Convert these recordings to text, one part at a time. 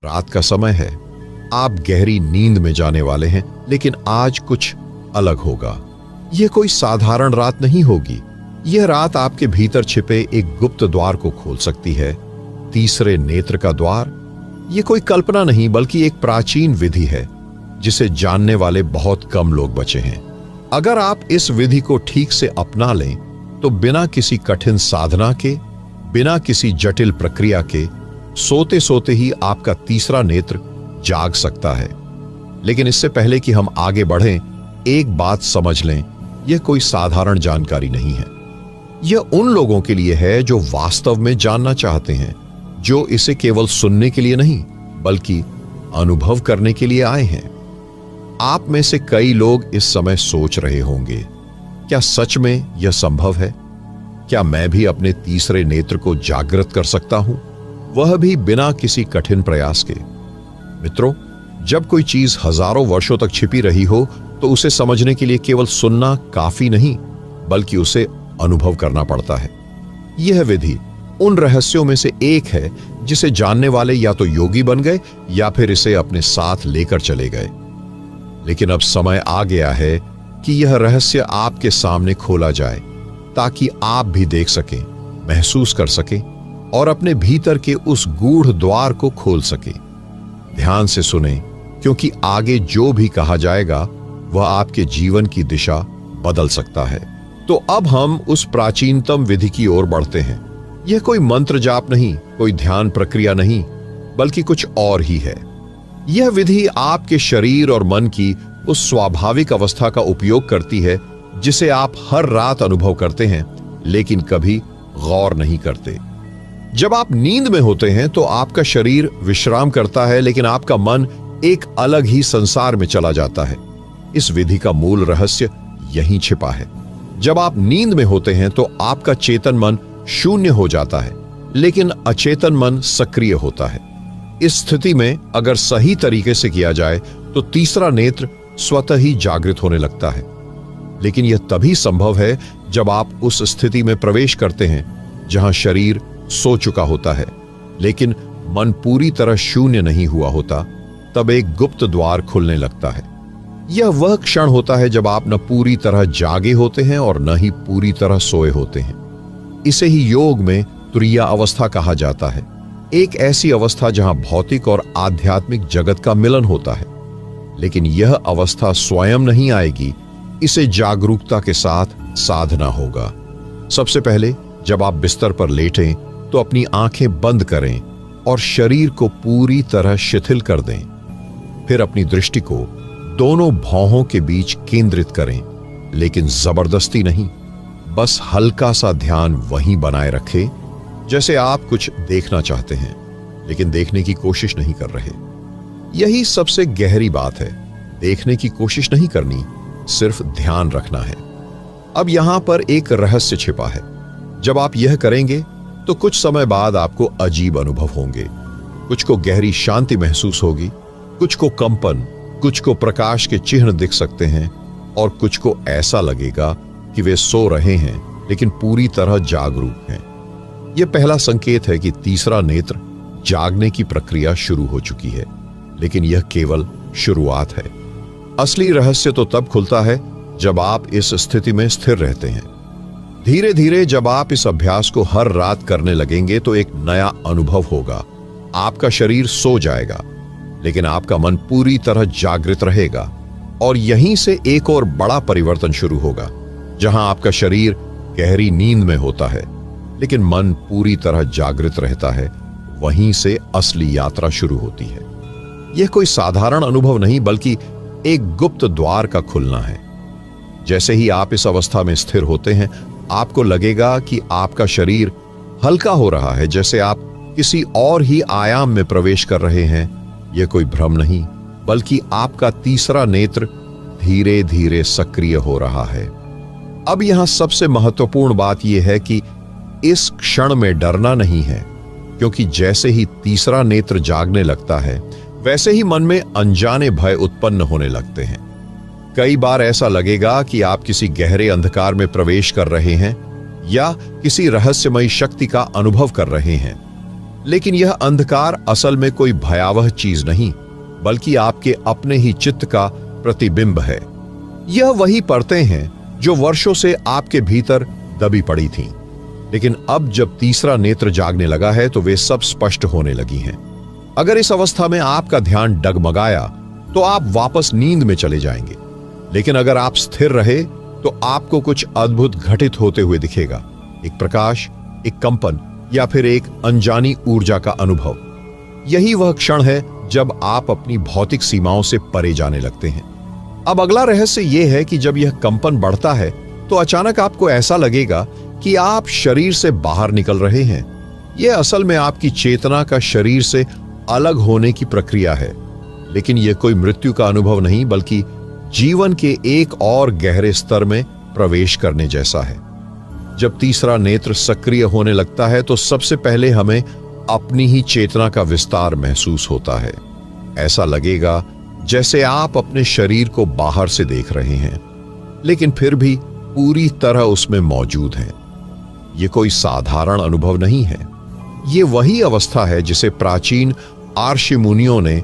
रात का समय है, आप गहरी नींद में जाने वाले हैं, लेकिन आज कुछ अलग होगा। यह कोई साधारण रात नहीं होगी। यह रात आपके भीतर छिपे एक गुप्त द्वार को खोल सकती है। तीसरे नेत्र का द्वार। यह कोई कल्पना नहीं बल्कि एक प्राचीन विधि है जिसे जानने वाले बहुत कम लोग बचे हैं। अगर आप इस विधि को ठीक से अपना लें तो बिना किसी कठिन साधना के, बिना किसी जटिल प्रक्रिया के, सोते सोते ही आपका तीसरा नेत्र जाग सकता है। लेकिन इससे पहले कि हम आगे बढ़ें, एक बात समझ लें, यह कोई साधारण जानकारी नहीं है। यह उन लोगों के लिए है जो वास्तव में जानना चाहते हैं, जो इसे केवल सुनने के लिए नहीं बल्कि अनुभव करने के लिए आए हैं। आप में से कई लोग इस समय सोच रहे होंगे, क्या सच में यह संभव है? क्या मैं भी अपने तीसरे नेत्र को जागृत कर सकता हूं, वह भी बिना किसी कठिन प्रयास के? मित्रों, जब कोई चीज हजारों वर्षों तक छिपी रही हो तो उसे समझने के लिए केवल सुनना काफी नहीं बल्कि उसे अनुभव करना पड़ता है। यह विधि उन रहस्यों में से एक है जिसे जानने वाले या तो योगी बन गए या फिर इसे अपने साथ लेकर चले गए। लेकिन अब समय आ गया है कि यह रहस्य आपके सामने खोला जाए ताकि आप भी देख सकें, महसूस कर सकें और अपने भीतर के उस गूढ़ द्वार को खोल सकें। ध्यान से सुनें, क्योंकि आगे जो भी कहा जाएगा वह आपके जीवन की दिशा बदल सकता है। तो अब हम उस प्राचीनतम विधि की ओर बढ़ते हैं। यह कोई मंत्र जाप नहीं, कोई ध्यान प्रक्रिया नहीं, बल्कि कुछ और ही है। यह विधि आपके शरीर और मन की उस स्वाभाविक अवस्था का उपयोग करती है जिसे आप हर रात अनुभव करते हैं लेकिन कभी गौर नहीं करते। जब आप नींद में होते हैं तो आपका शरीर विश्राम करता है लेकिन आपका मन एक अलग ही संसार में चला जाता है। इस विधि का मूल रहस्य यहीं छिपा है। जब आप नींद में होते हैं तो आपका चेतन मन शून्य हो जाता है लेकिन अचेतन मन सक्रिय होता है। इस स्थिति में अगर सही तरीके से किया जाए तो तीसरा नेत्र स्वतः ही जागृत होने लगता है। लेकिन यह तभी संभव है जब आप उस स्थिति में प्रवेश करते हैं जहां शरीर सो चुका होता है लेकिन मन पूरी तरह शून्य नहीं हुआ होता। तब एक गुप्त द्वार खुलने लगता है। यह वह क्षण होता है जब आप न पूरी तरह जागे होते हैं और न ही पूरी तरह सोए होते हैं। इसे ही योग में तुरीया अवस्था कहा जाता है। एक ऐसी अवस्था जहां भौतिक और आध्यात्मिक जगत का मिलन होता है। लेकिन यह अवस्था स्वयं नहीं आएगी, इसे जागरूकता के साथ साधना होगा। सबसे पहले जब आप बिस्तर पर लेटें तो अपनी आंखें बंद करें और शरीर को पूरी तरह शिथिल कर दें। फिर अपनी दृष्टि को दोनों भौहों के बीच केंद्रित करें, लेकिन जबरदस्ती नहीं, बस हल्का सा ध्यान वहीं बनाए रखें जैसे आप कुछ देखना चाहते हैं लेकिन देखने की कोशिश नहीं कर रहे। यही सबसे गहरी बात है। देखने की कोशिश नहीं करनी, सिर्फ ध्यान रखना है। अब यहां पर एक रहस्य छिपा है। जब आप यह करेंगे तो कुछ समय बाद आपको अजीब अनुभव होंगे। कुछ को गहरी शांति महसूस होगी, कुछ को कंपन, कुछ को प्रकाश के चिन्ह दिख सकते हैं और कुछ को ऐसा लगेगा कि वे सो रहे हैं लेकिन पूरी तरह जागरूक हैं। यह पहला संकेत है कि तीसरा नेत्र जागने की प्रक्रिया शुरू हो चुकी है, लेकिन यह केवल शुरुआत है। असली रहस्य तो तब खुलता है जब आप इस स्थिति में स्थिर रहते हैं। धीरे धीरे जब आप इस अभ्यास को हर रात करने लगेंगे तो एक नया अनुभव होगा। आपका शरीर सो जाएगा लेकिन आपका मन पूरी तरह जागृत रहेगा और यहीं से एक और बड़ा परिवर्तन शुरू होगा। जहां आपका शरीर गहरी नींद में होता है लेकिन मन पूरी तरह जागृत रहता है, वहीं से असली यात्रा शुरू होती है। यह कोई साधारण अनुभव नहीं बल्कि एक गुप्त द्वार का खुलना है। जैसे ही आप इस अवस्था में स्थिर होते हैं, आपको लगेगा कि आपका शरीर हल्का हो रहा है, जैसे आप किसी और ही आयाम में प्रवेश कर रहे हैं। यह कोई भ्रम नहीं बल्कि आपका तीसरा नेत्र धीरे धीरे सक्रिय हो रहा है। अब यहां सबसे महत्वपूर्ण बात यह है कि इस क्षण में डरना नहीं है, क्योंकि जैसे ही तीसरा नेत्र जागने लगता है वैसे ही मन में अनजाने भय उत्पन्न होने लगते हैं। कई बार ऐसा लगेगा कि आप किसी गहरे अंधकार में प्रवेश कर रहे हैं या किसी रहस्यमयी शक्ति का अनुभव कर रहे हैं। लेकिन यह अंधकार असल में कोई भयावह चीज नहीं, बल्कि आपके अपने ही चित्त का प्रतिबिंब है। यह वही परतें हैं जो वर्षों से आपके भीतर दबी पड़ी थीं, लेकिन अब जब तीसरा नेत्र जागने लगा है तो वे सब स्पष्ट होने लगी हैं। अगर इस अवस्था में आपका ध्यान डगमगाया तो आप वापस नींद में चले जाएंगे, लेकिन अगर आप स्थिर रहे तो आपको कुछ अद्भुत घटित होते हुए दिखेगा। एक प्रकाश, एक कंपन या फिर एक अनजानी ऊर्जा का अनुभव। यही वह क्षण है जब आप अपनी भौतिक सीमाओं से परे जाने लगते हैं। अब अगला रहस्य यह है कि जब यह कंपन बढ़ता है तो अचानक आपको ऐसा लगेगा कि आप शरीर से बाहर निकल रहे हैं। यह असल में आपकी चेतना का शरीर से अलग होने की प्रक्रिया है, लेकिन यह कोई मृत्यु का अनुभव नहीं, बल्कि जीवन के एक और गहरे स्तर में प्रवेश करने जैसा है। जब तीसरा नेत्र सक्रिय होने लगता है तो सबसे पहले हमें अपनी ही चेतना का विस्तार महसूस होता है। ऐसा लगेगा जैसे आप अपने शरीर को बाहर से देख रहे हैं, लेकिन फिर भी पूरी तरह उसमें मौजूद हैं। यह कोई साधारण अनुभव नहीं है। यह वही अवस्था है जिसे प्राचीन आर्षि मुनियों ने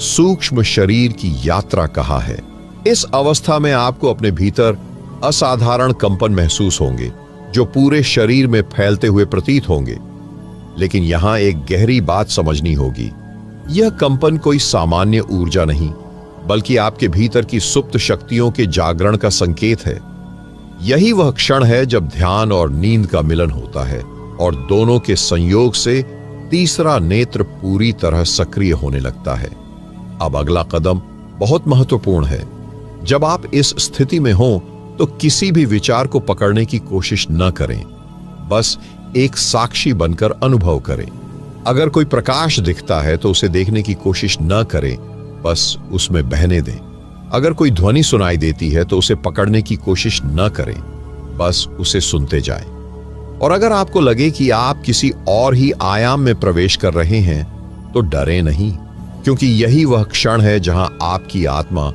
सूक्ष्म शरीर की यात्रा कहा है। इस अवस्था में आपको अपने भीतर असाधारण कंपन महसूस होंगे जो पूरे शरीर में फैलते हुए प्रतीत होंगे। लेकिन यहां एक गहरी बात समझनी होगी। यह कंपन कोई सामान्य ऊर्जा नहीं, बल्कि आपके भीतर की सुप्त शक्तियों के जागरण का संकेत है। यही वह क्षण है जब ध्यान और नींद का मिलन होता है और दोनों के संयोग से तीसरा नेत्र पूरी तरह सक्रिय होने लगता है। अब अगला कदम बहुत महत्वपूर्ण है। जब आप इस स्थिति में हो तो किसी भी विचार को पकड़ने की कोशिश न करें, बस एक साक्षी बनकर अनुभव करें। अगर कोई प्रकाश दिखता है तो उसे देखने की कोशिश न करें, बस उसमें बहने दें। अगर कोई ध्वनि सुनाई देती है तो उसे पकड़ने की कोशिश न करें, बस उसे सुनते जाएं। और अगर आपको लगे कि आप किसी और ही आयाम में प्रवेश कर रहे हैं तो डरें नहीं, क्योंकि यही वह क्षण है जहां आपकी आत्मा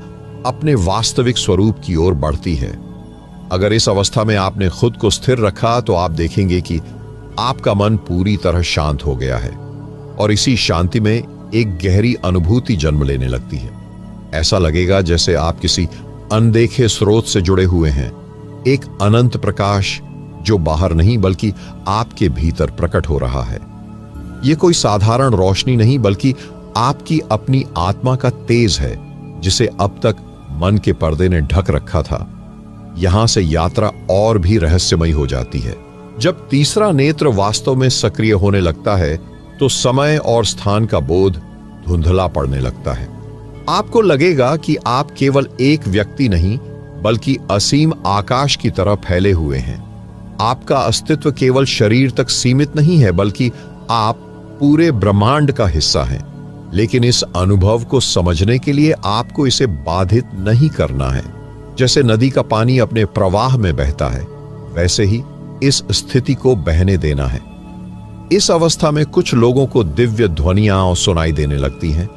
अपने वास्तविक स्वरूप की ओर बढ़ती है। अगर इस अवस्था में आपने खुद को स्थिर रखा तो आप देखेंगे कि आपका मन पूरी तरह शांत हो गया है और इसी शांति में एक गहरी अनुभूति जन्म लेने लगती है। ऐसा लगेगा जैसे आप किसी अनदेखे स्रोत से जुड़े हुए हैं, एक अनंत प्रकाश जो बाहर नहीं बल्कि आपके भीतर प्रकट हो रहा है। यह कोई साधारण रोशनी नहीं, बल्कि आपकी अपनी आत्मा का तेज है जिसे अब तक मन के पर्दे ने ढक रखा था। यहां से यात्रा और भी रहस्यमयी हो जाती है। जब तीसरा नेत्र वास्तव में सक्रिय होने लगता है तो समय और स्थान का बोध धुंधला पड़ने लगता है। आपको लगेगा कि आप केवल एक व्यक्ति नहीं, बल्कि असीम आकाश की तरह फैले हुए हैं। आपका अस्तित्व केवल शरीर तक सीमित नहीं है, बल्कि आप पूरे ब्रह्मांड का हिस्सा हैं। लेकिन इस अनुभव को समझने के लिए आपको इसे बाधित नहीं करना है। जैसे नदी का पानी अपने प्रवाह में बहता है, वैसे ही इस स्थिति को बहने देना है। इस अवस्था में कुछ लोगों को दिव्य ध्वनियां सुनाई देने लगती हैं।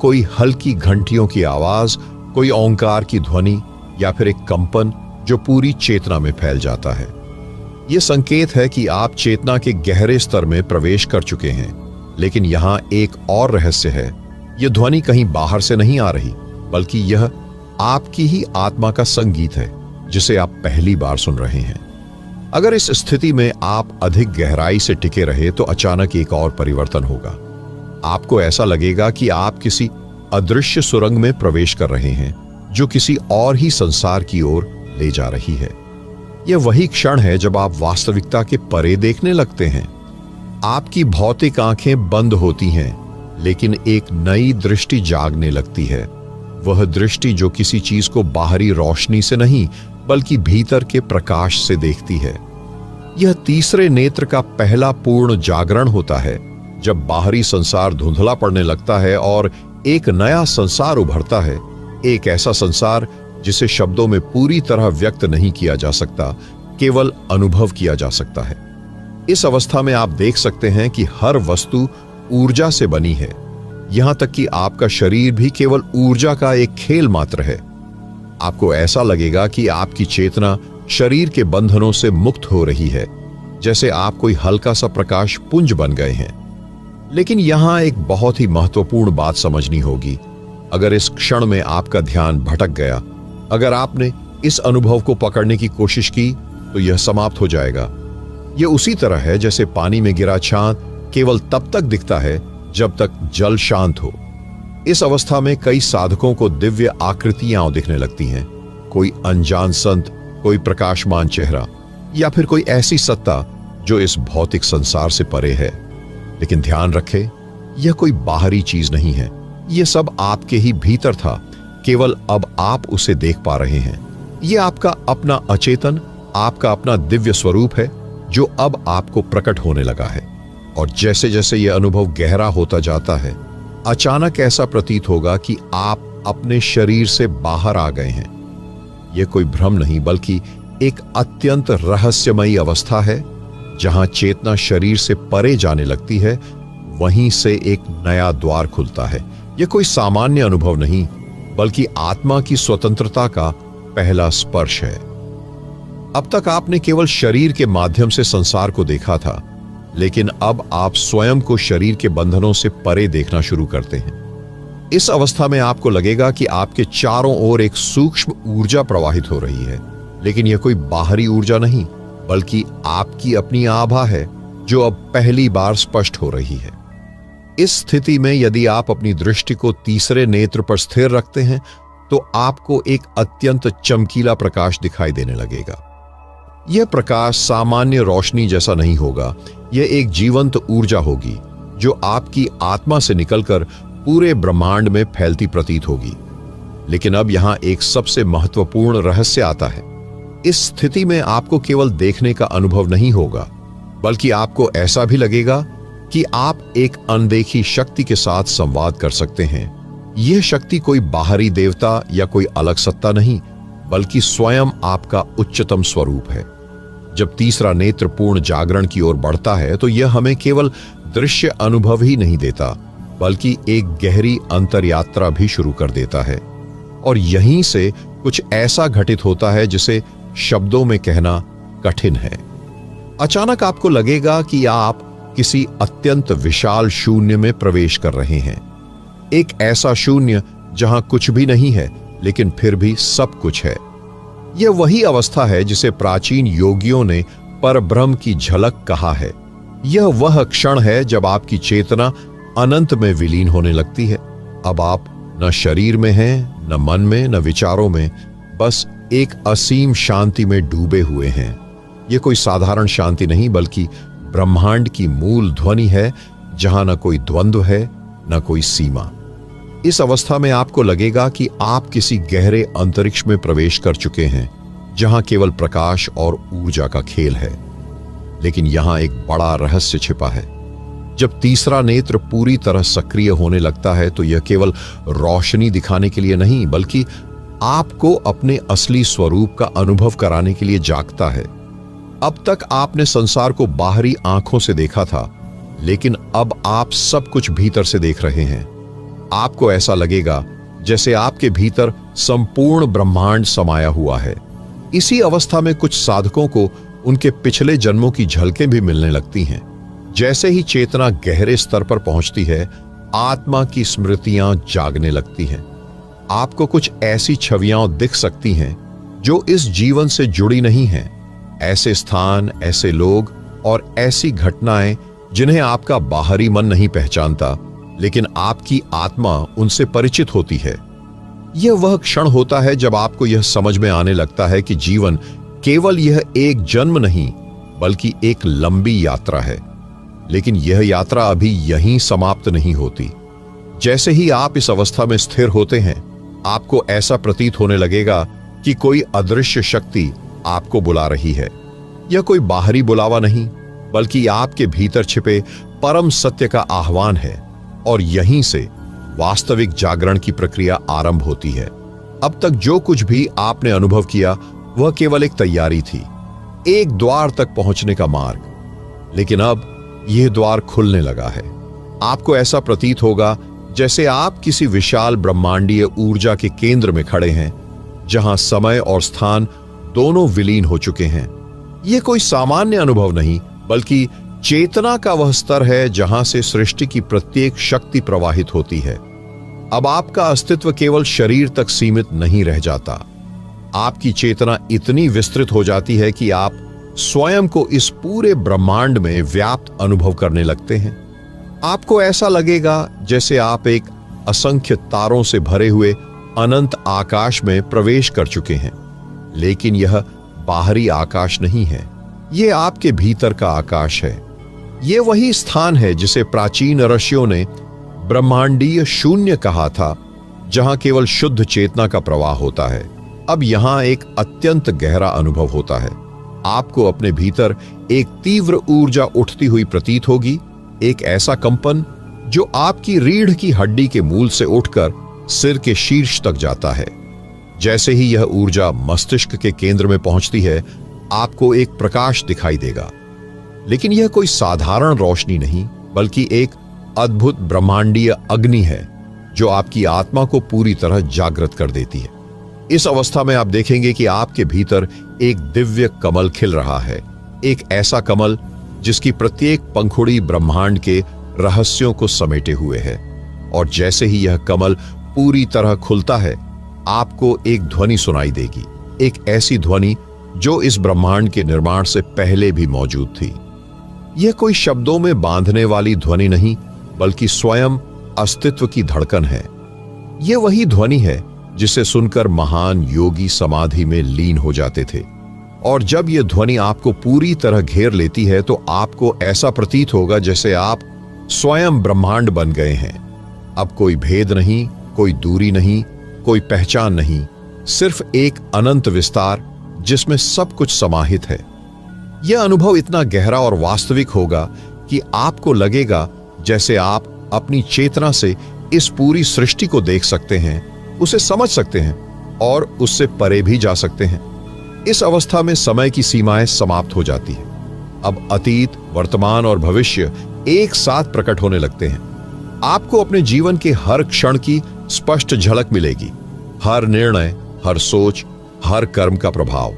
कोई हल्की घंटियों की आवाज, कोई ओंकार की ध्वनि या फिर एक कंपन जो पूरी चेतना में फैल जाता है। यह संकेत है कि आप चेतना के गहरे स्तर में प्रवेश कर चुके हैं। लेकिन यहां एक और रहस्य है। यह ध्वनि कहीं बाहर से नहीं आ रही, बल्कि यह आपकी ही आत्मा का संगीत है जिसे आप पहली बार सुन रहे हैं। अगर इस स्थिति में आप अधिक गहराई से टिके रहे तो अचानक एक और परिवर्तन होगा। आपको ऐसा लगेगा कि आप किसी अदृश्य सुरंग में प्रवेश कर रहे हैं जो किसी और ही संसार की ओर ले जा रही है। यह वही क्षण है जब आप वास्तविकता के परे देखने लगते हैं। आपकी भौतिक आंखें बंद होती हैं, लेकिन एक नई दृष्टि जागने लगती है। वह दृष्टि जो किसी चीज को बाहरी रोशनी से नहीं, बल्कि भीतर के प्रकाश से देखती है। यह तीसरे नेत्र का पहला पूर्ण जागरण होता है, जब बाहरी संसार धुंधला पड़ने लगता है और एक नया संसार उभरता है। एक ऐसा संसार जिसे शब्दों में पूरी तरह व्यक्त नहीं किया जा सकता, केवल अनुभव किया जा सकता है। इस अवस्था में आप देख सकते हैं कि हर वस्तु ऊर्जा से बनी है, यहां तक कि आपका शरीर भी केवल ऊर्जा का एक खेल मात्र है। आपको ऐसा लगेगा कि आपकी चेतना शरीर के बंधनों से मुक्त हो रही है, जैसे आप कोई हल्का सा प्रकाश पुंज बन गए हैं। लेकिन यहां एक बहुत ही महत्वपूर्ण बात समझनी होगी। अगर इस क्षण में आपका ध्यान भटक गया, अगर आपने इस अनुभव को पकड़ने की कोशिश की, तो यह समाप्त हो जाएगा। यह उसी तरह है जैसे पानी में गिरा चांद केवल तब तक दिखता है जब तक जल शांत हो। इस अवस्था में कई साधकों को दिव्य आकृतियां दिखने लगती हैं। कोई अनजान संत, कोई प्रकाशमान चेहरा, या फिर कोई ऐसी सत्ता जो इस भौतिक संसार से परे है। लेकिन ध्यान रखें, यह कोई बाहरी चीज नहीं है। यह सब आपके ही भीतर था, केवल अब आप उसे देख पा रहे हैं। यह आपका अपना अचेतन, आपका अपना दिव्य स्वरूप है जो अब आपको प्रकट होने लगा है। और जैसे जैसे यह अनुभव गहरा होता जाता है, अचानक ऐसा प्रतीत होगा कि आप अपने शरीर से बाहर आ गए हैं। यह कोई भ्रम नहीं, बल्कि एक अत्यंत रहस्यमयी अवस्था है जहां चेतना शरीर से परे जाने लगती है। वहीं से एक नया द्वार खुलता है। यह कोई सामान्य अनुभव नहीं, बल्कि आत्मा की स्वतंत्रता का पहला स्पर्श है। अब तक आपने केवल शरीर के माध्यम से संसार को देखा था, लेकिन अब आप स्वयं को शरीर के बंधनों से परे देखना शुरू करते हैं। इस अवस्था में आपको लगेगा कि आपके चारों ओर एक सूक्ष्म ऊर्जा प्रवाहित हो रही है, लेकिन यह कोई बाहरी ऊर्जा नहीं, बल्कि आपकी अपनी आभा है जो अब पहली बार स्पष्ट हो रही है। इस स्थिति में यदि आप अपनी दृष्टि को तीसरे नेत्र पर स्थिर रखते हैं, तो आपको एक अत्यंत चमकीला प्रकाश दिखाई देने लगेगा। यह प्रकाश सामान्य रोशनी जैसा नहीं होगा। यह एक जीवंत ऊर्जा होगी जो आपकी आत्मा से निकलकर पूरे ब्रह्मांड में फैलती प्रतीत होगी। लेकिन अब यहां एक सबसे महत्वपूर्ण रहस्य आता है। इस स्थिति में आपको केवल देखने का अनुभव नहीं होगा, बल्कि आपको ऐसा भी लगेगा कि आप एक अनदेखी शक्ति के साथ संवाद कर सकते हैं। यह शक्ति कोई बाहरी देवता या कोई अलग सत्ता नहीं, बल्कि स्वयं आपका उच्चतम स्वरूप है। जब तीसरा नेत्र पूर्ण जागरण की ओर बढ़ता है, तो यह हमें केवल दृश्य अनुभव ही नहीं देता, बल्कि एक गहरी अंतरयात्रा भी शुरू कर देता है। और यहीं से कुछ ऐसा घटित होता है जिसे शब्दों में कहना कठिन है। अचानक आपको लगेगा कि आप किसी अत्यंत विशाल शून्य में प्रवेश कर रहे हैं। एक ऐसा शून्य जहां कुछ भी नहीं है, लेकिन फिर भी सब कुछ है। यह वही अवस्था है जिसे प्राचीन योगियों ने परब्रह्म की झलक कहा है। यह वह क्षण है जब आपकी चेतना अनंत में विलीन होने लगती है। अब आप न शरीर में हैं, न मन में, न विचारों में, बस एक असीम शांति में डूबे हुए हैं। यह कोई साधारण शांति नहीं, बल्कि ब्रह्मांड की मूल ध्वनि है, जहां न कोई द्वंद्व है, न कोई सीमा। इस अवस्था में आपको लगेगा कि आप किसी गहरे अंतरिक्ष में प्रवेश कर चुके हैं, जहां केवल प्रकाश और ऊर्जा का खेल है। लेकिन यहां एक बड़ा रहस्य छिपा है। जब तीसरा नेत्र पूरी तरह सक्रिय होने लगता है, तो यह केवल रोशनी दिखाने के लिए नहीं, बल्कि आपको अपने असली स्वरूप का अनुभव कराने के लिए जागता है। अब तक आपने संसार को बाहरी आंखों से देखा था, लेकिन अब आप सब कुछ भीतर से देख रहे हैं। आपको ऐसा लगेगा जैसे आपके भीतर संपूर्ण ब्रह्मांड समाया हुआ है। इसी अवस्था में कुछ साधकों को उनके पिछले जन्मों की झलकें भी मिलने लगती हैं। जैसे ही चेतना गहरे स्तर पर पहुंचती है, आत्मा की स्मृतियां जागने लगती हैं। आपको कुछ ऐसी छवियां दिख सकती हैं जो इस जीवन से जुड़ी नहीं हैं। ऐसे स्थान, ऐसे लोग और ऐसी घटनाएं जिन्हें आपका बाहरी मन नहीं पहचानता, लेकिन आपकी आत्मा उनसे परिचित होती है। यह वह क्षण होता है जब आपको यह समझ में आने लगता है कि जीवन केवल यह एक जन्म नहीं, बल्कि एक लंबी यात्रा है। लेकिन यह यात्रा अभी यहीं समाप्त नहीं होती। जैसे ही आप इस अवस्था में स्थिर होते हैं, आपको ऐसा प्रतीत होने लगेगा कि कोई अदृश्य शक्ति आपको बुला रही है। यह कोई बाहरी बुलावा नहीं, बल्कि आपके भीतर छिपे परम सत्य का आह्वान है। और यहीं से वास्तविक जागरण की प्रक्रिया आरंभ होती है। अब तक जो कुछ भी आपने अनुभव किया, वह केवल एक तैयारी थी, एक द्वार तक पहुंचने का मार्ग। लेकिन अब यह द्वार खुलने लगा है। आपको ऐसा प्रतीत होगा जैसे आप किसी विशाल ब्रह्मांडीय ऊर्जा के केंद्र में खड़े हैं, जहां समय और स्थान दोनों विलीन हो चुके हैं। यह कोई सामान्य अनुभव नहीं, बल्कि चेतना का वह स्तर है जहां से सृष्टि की प्रत्येक शक्ति प्रवाहित होती है। अब आपका अस्तित्व केवल शरीर तक सीमित नहीं रह जाता। आपकी चेतना इतनी विस्तृत हो जाती है कि आप स्वयं को इस पूरे ब्रह्मांड में व्याप्त अनुभव करने लगते हैं। आपको ऐसा लगेगा जैसे आप एक असंख्य तारों से भरे हुए अनंत आकाश में प्रवेश कर चुके हैं। लेकिन यह बाहरी आकाश नहीं है, यह आपके भीतर का आकाश है। यह वही स्थान है जिसे प्राचीन ऋषियों ने ब्रह्मांडीय शून्य कहा था, जहां केवल शुद्ध चेतना का प्रवाह होता है। अब यहां एक अत्यंत गहरा अनुभव होता है। आपको अपने भीतर एक तीव्र ऊर्जा उठती हुई प्रतीत होगी, एक ऐसा कंपन जो आपकी रीढ़ की हड्डी के मूल से उठकर सिर के शीर्ष तक जाता है। जैसे ही यह ऊर्जा मस्तिष्क के केंद्र में पहुंचती है, आपको एक प्रकाश दिखाई देगा। लेकिन यह कोई साधारण रोशनी नहीं, बल्कि एक अद्भुत ब्रह्मांडीय अग्नि है जो आपकी आत्मा को पूरी तरह जागृत कर देती है। इस अवस्था में आप देखेंगे कि आपके भीतर एक दिव्य कमल खिल रहा है, एक ऐसा कमल जिसकी प्रत्येक पंखुड़ी ब्रह्मांड के रहस्यों को समेटे हुए है। और जैसे ही यह कमल पूरी तरह खुलता है, आपको एक ध्वनि सुनाई देगी, एक ऐसी ध्वनि जो इस ब्रह्मांड के निर्माण से पहले भी मौजूद थी। यह कोई शब्दों में बांधने वाली ध्वनि नहीं, बल्कि स्वयं अस्तित्व की धड़कन है। यह वही ध्वनि है जिसे सुनकर महान योगी समाधि में लीन हो जाते थे। और जब यह ध्वनि आपको पूरी तरह घेर लेती है, तो आपको ऐसा प्रतीत होगा जैसे आप स्वयं ब्रह्मांड बन गए हैं। अब कोई भेद नहीं, कोई दूरी नहीं, कोई पहचान नहीं, सिर्फ एक अनंत विस्तार जिसमें सब कुछ समाहित है। यह अनुभव इतना गहरा और वास्तविक होगा कि आपको लगेगा जैसे आप अपनी चेतना से इस पूरी सृष्टि को देख सकते हैं, उसे समझ सकते हैं और उससे परे भी जा सकते हैं। इस अवस्था में समय की सीमाएं समाप्त हो जाती हैं। अब अतीत, वर्तमान और भविष्य एक साथ प्रकट होने लगते हैं। आपको अपने जीवन के हर क्षण की स्पष्ट झलक मिलेगी, हर निर्णय, हर सोच, हर कर्म का प्रभाव।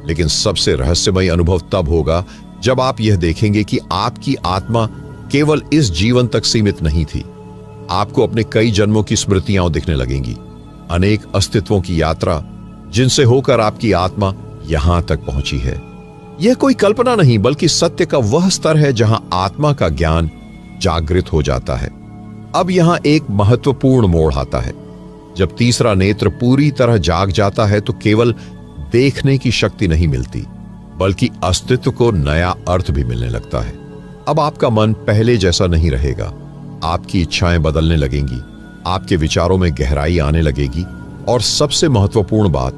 लेकिन सबसे रहस्यमय अनुभव तब होगा जब आप यह देखेंगे कि आपकी आत्मा केवल इस जीवन तक सीमित नहीं थी। आपको अपने कई जन्मों की स्मृतियां दिखने लगेंगी, अनेक अस्तित्वों की यात्रा जिनसे होकर आपकी आत्मा यहां तक पहुंची है। यह कोई कल्पना नहीं, बल्कि सत्य का वह स्तर है जहां आत्मा का ज्ञान जागृत हो जाता है। अब यहां एक महत्वपूर्ण मोड़ आता है। जब तीसरा नेत्र पूरी तरह जाग जाता है, तो केवल देखने की शक्ति नहीं मिलती, बल्कि अस्तित्व को नया अर्थ भी मिलने लगता है। अब आपका मन पहले जैसा नहीं रहेगा। आपकी इच्छाएं बदलने लगेंगी, आपके विचारों में गहराई आने लगेगी, और सबसे महत्वपूर्ण बात,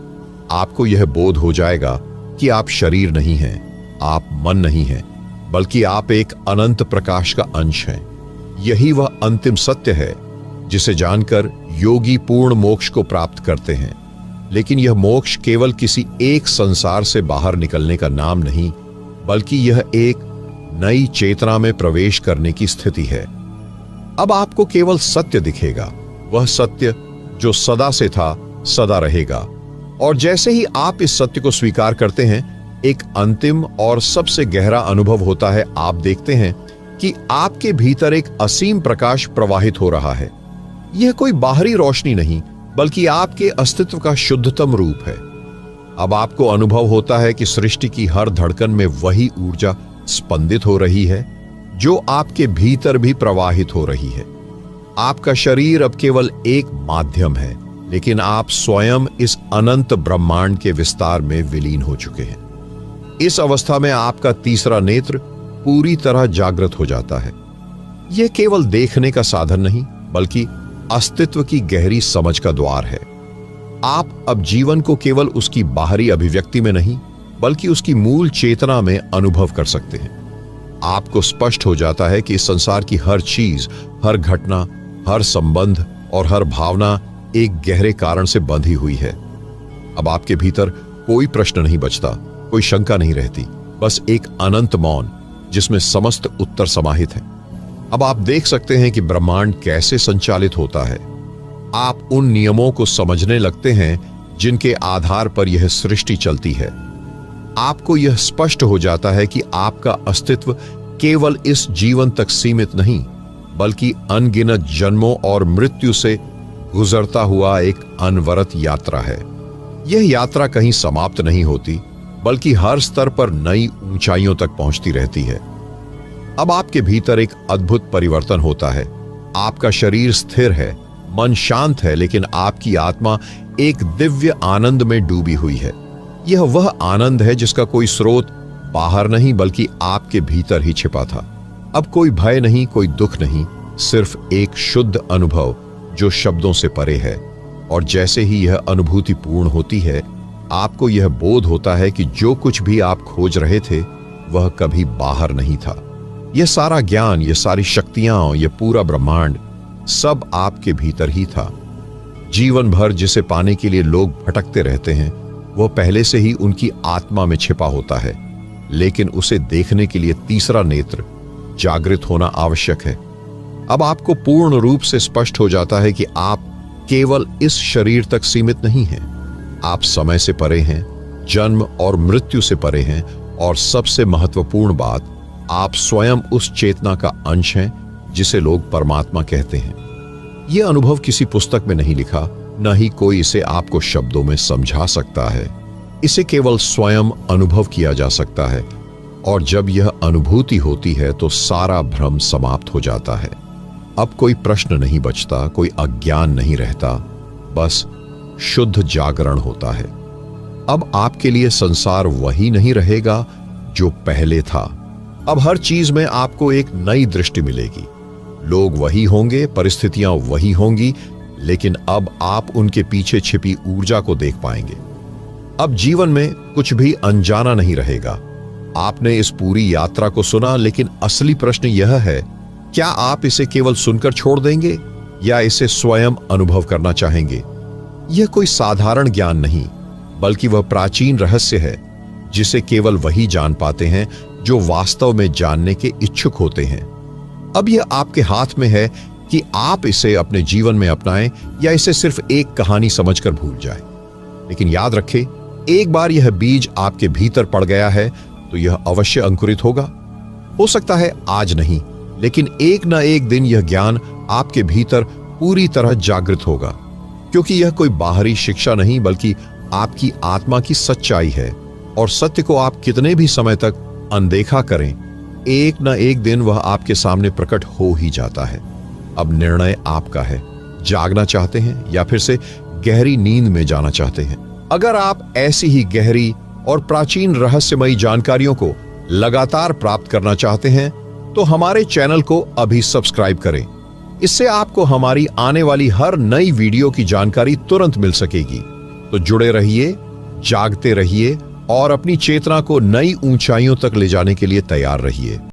आपको यह बोध हो जाएगा कि आप शरीर नहीं हैं, आप मन नहीं हैं, बल्कि आप एक अनंत प्रकाश का अंश हैं। यही वह अंतिम सत्य है जिसे जानकर योगी पूर्ण मोक्ष को प्राप्त करते हैं। लेकिन यह मोक्ष केवल किसी एक संसार से बाहर निकलने का नाम नहीं, बल्कि यह एक नई चेतना में प्रवेश करने की स्थिति है। अब आपको केवल सत्य दिखेगा, वह सत्य जो सदा से था, सदा रहेगा। और जैसे ही आप इस सत्य को स्वीकार करते हैं, एक अंतिम और सबसे गहरा अनुभव होता है। आप देखते हैं कि आपके भीतर एक असीम प्रकाश प्रवाहित हो रहा है। यह कोई बाहरी रोशनी नहीं, बल्कि आपके अस्तित्व का शुद्धतम रूप है। अब आपको अनुभव होता है कि सृष्टि की हर धड़कन में वही ऊर्जा स्पंदित हो रही है जो आपके भीतर भी प्रवाहित हो रही है। आपका शरीर अब केवल एक माध्यम है, लेकिन आप स्वयं इस अनंत ब्रह्मांड के विस्तार में विलीन हो चुके हैं। इस अवस्था में आपका तीसरा नेत्र पूरी तरह जागृत हो जाता है। यह केवल देखने का साधन नहीं, बल्कि अस्तित्व की गहरी समझ का द्वार है। आप अब जीवन को केवल उसकी बाहरी अभिव्यक्ति में नहीं, बल्कि उसकी मूल चेतना में अनुभव कर सकते हैं। आपको स्पष्ट हो जाता है कि इस संसार की हर चीज, हर घटना, हर संबंध और हर भावना एक गहरे कारण से बंधी हुई है। अब आपके भीतर कोई प्रश्न नहीं बचता, कोई शंका नहीं रहती, बस एक अनंत मौन जिसमें समस्त उत्तर समाहित है। अब आप देख सकते हैं कि ब्रह्मांड कैसे संचालित होता है। आप उन नियमों को समझने लगते हैं जिनके आधार पर यह सृष्टि चलती है। आपको यह स्पष्ट हो जाता है कि आपका अस्तित्व केवल इस जीवन तक सीमित नहीं, बल्कि अनगिनत जन्मों और मृत्यु से गुजरता हुआ एक अनवरत यात्रा है। यह यात्रा कहीं समाप्त नहीं होती, बल्कि हर स्तर पर नई ऊंचाइयों तक पहुंचती रहती है। अब आपके भीतर एक अद्भुत परिवर्तन होता है। आपका शरीर स्थिर है, मन शांत है, लेकिन आपकी आत्मा एक दिव्य आनंद में डूबी हुई है। यह वह आनंद है जिसका कोई स्रोत बाहर नहीं, बल्कि आपके भीतर ही छिपा था। अब कोई भय नहीं, कोई दुख नहीं, सिर्फ एक शुद्ध अनुभव जो शब्दों से परे है। और जैसे ही यह अनुभूति पूर्ण होती है, आपको यह बोध होता है कि जो कुछ भी आप खोज रहे थे वह कभी बाहर नहीं था। यह सारा ज्ञान, यह सारी शक्तियां, यह पूरा ब्रह्मांड सब आपके भीतर ही था। जीवन भर जिसे पाने के लिए लोग भटकते रहते हैं, वह पहले से ही उनकी आत्मा में छिपा होता है, लेकिन उसे देखने के लिए तीसरा नेत्र जागृत होना आवश्यक है। अब आपको पूर्ण रूप से स्पष्ट हो जाता है कि आप केवल इस शरीर तक सीमित नहीं हैं। आप समय से परे हैं, जन्म और मृत्यु से परे हैं, और सबसे महत्वपूर्ण बात, आप स्वयं उस चेतना का अंश हैं जिसे लोग परमात्मा कहते हैं। यह अनुभव किसी पुस्तक में नहीं लिखा, न ही कोई इसे आपको शब्दों में समझा सकता है। इसे केवल स्वयं अनुभव किया जा सकता है, और जब यह अनुभूति होती है तो सारा भ्रम समाप्त हो जाता है। अब कोई प्रश्न नहीं बचता, कोई अज्ञान नहीं रहता, बस शुद्ध जागरण होता है। अब आपके लिए संसार वही नहीं रहेगा जो पहले था। अब हर चीज में आपको एक नई दृष्टि मिलेगी। लोग वही होंगे, परिस्थितियां वही होंगी, लेकिन अब आप उनके पीछे छिपी ऊर्जा को देख पाएंगे। अब जीवन में कुछ भी अनजाना नहीं रहेगा। आपने इस पूरी यात्रा को सुना, लेकिन असली प्रश्न यह है, क्या आप इसे केवल सुनकर छोड़ देंगे या इसे स्वयं अनुभव करना चाहेंगे? यह कोई साधारण ज्ञान नहीं, बल्कि वह प्राचीन रहस्य है जिसे केवल वही जान पाते हैं जो वास्तव में जानने के इच्छुक होते हैं। अब यह आपके हाथ में है कि आप इसे अपने जीवन में अपनाएं या इसे सिर्फ एक कहानी समझकर भूल जाएं। लेकिन याद रखें, एक बार यह बीज आपके भीतर पड़ गया है तो यह अवश्य अंकुरित होगा। हो सकता है आज नहीं, लेकिन एक न एक दिन यह ज्ञान आपके भीतर पूरी तरह जागृत होगा, क्योंकि यह कोई बाहरी शिक्षा नहीं, बल्कि आपकी आत्मा की सच्चाई है। और सत्य को आप कितने भी समय तक अनदेखा करें, एक न एक दिन वह आपके सामने प्रकट हो ही जाता है। अब निर्णय आपका है, जागना चाहते हैं या फिर से गहरी नींद में जाना चाहते हैं। अगर आप ऐसी ही गहरी और प्राचीन रहस्यमयी जानकारियों को लगातार प्राप्त करना चाहते हैं, तो हमारे चैनल को अभी सब्सक्राइब करें। इससे आपको हमारी आने वाली हर नई वीडियो की जानकारी तुरंत मिल सकेगी। तो जुड़े रहिए, जागते रहिए और अपनी चेतना को नई ऊंचाइयों तक ले जाने के लिए तैयार रहिए।